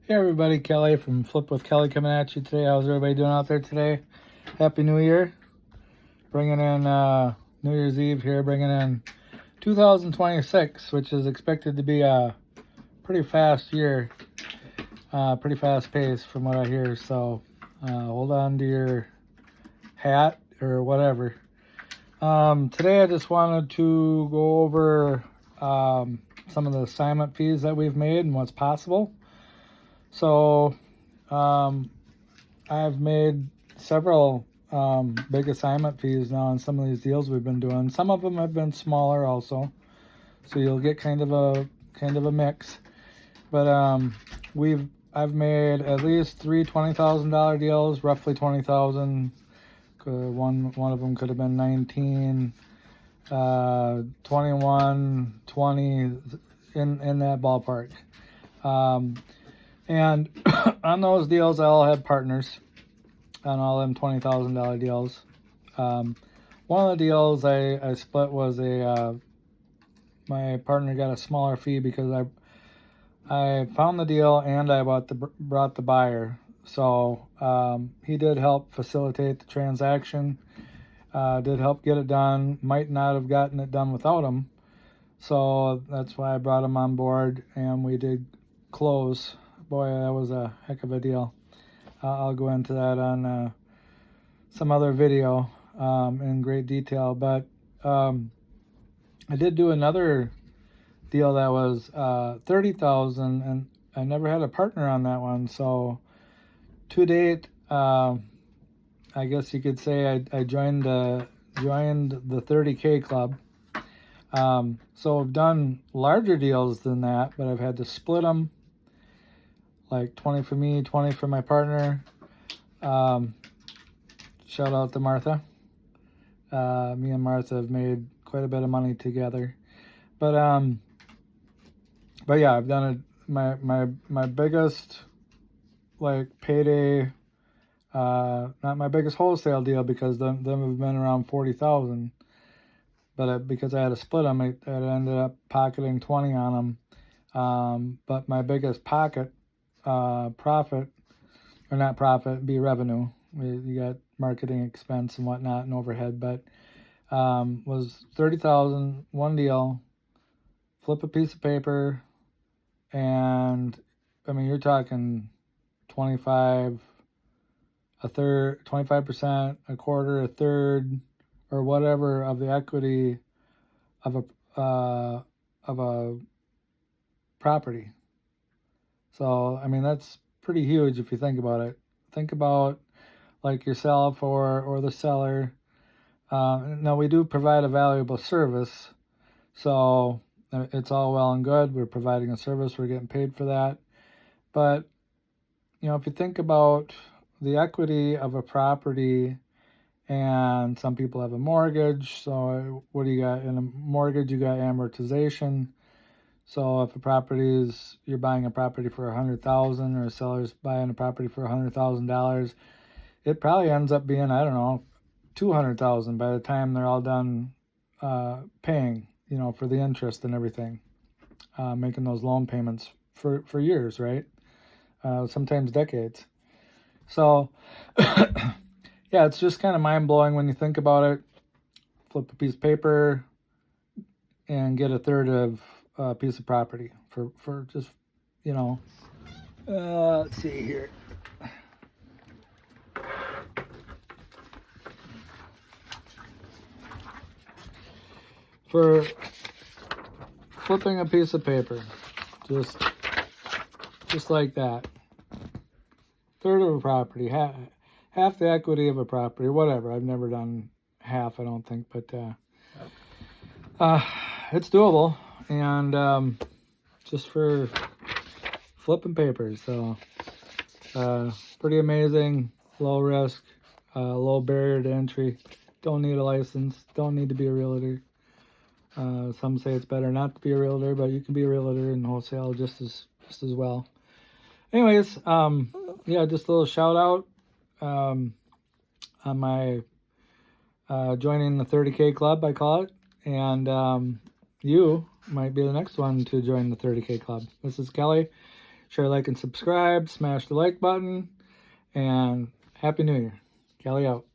Hey everybody, Kelly from Flip with Kelly coming at you today. How's everybody doing out there today? Happy New Year. Bringing in New Year's Eve here, bringing in 2026, which is expected to be a pretty fast year, pretty fast pace from what I hear. So hold on to your hat or whatever. Today I just wanted to go over some of the assignment fees that we've made and what's possible. So I've made several big assignment fees now on some of these deals we've been doing. Some of them have been smaller also, so you'll get kind of a mix. But I've made at least three $20,000 deals, roughly 20,000. One of them could have been 19, 21, 20, in that ballpark. And on those deals, I all had partners on all them $20,000 deals. One of the deals I split was my partner got a smaller fee because I found the deal and I brought the buyer. So he did help facilitate the transaction, did help get it done, might not have gotten it done without him. So that's why I brought him on board and we did close. Boy, that was a heck of a deal. I'll go into that on some other video in great detail. But I did do another deal that was $30,000, and I never had a partner on that one. So to date, I guess you could say I joined the 30K club. So I've done larger deals than that, but I've had to split them. Like 20 for me, 20 for my partner. Shout out to Martha. Me and Martha have made quite a bit of money together. But yeah, I've done it. My biggest like payday, not my biggest wholesale deal because them have been around 40,000. But because I had to split them, I ended up pocketing 20 on them. But my biggest profit, or not profit, be revenue. You got marketing expense and whatnot and overhead, but was 30,000, one deal, flip a piece of paper, and I mean, you're talking 25%, a quarter, a third, or whatever of the equity of a property. So, I mean, that's pretty huge if you think about it. Think about like yourself or the seller. Now, we do provide a valuable service. So, it's all well and good. We're providing a service. We're getting paid for that. But, you know, if you think about the equity of a property, and some people have a mortgage. So, what do you got? In a mortgage, you got amortization. So if you're buying a property for $100,000 or a seller's buying a property for $100,000, it probably ends up being, I don't know, $200,000 by the time they're all done paying, you know, for the interest and everything, making those loan payments for years, right? Sometimes decades. So yeah, it's just kind of mind blowing when you think about it. Flip a piece of paper and get a third of a piece of property for just, you know, let's see here. For flipping a piece of paper, just like that. Third of a property, half the equity of a property, whatever. I've never done half, I don't think, but it's doable. And just for flipping papers. So pretty amazing, low risk, low barrier to entry. Don't need a license, don't need to be a realtor. Some say it's better not to be a realtor, but you can be a realtor in wholesale just as well. Anyways, yeah, just a little shout out on my joining the 30K club, I call it. And you might be the next one to join the 30K club. This is Kelly. Share, like, and subscribe. Smash the like button. And Happy New Year. Kelly out.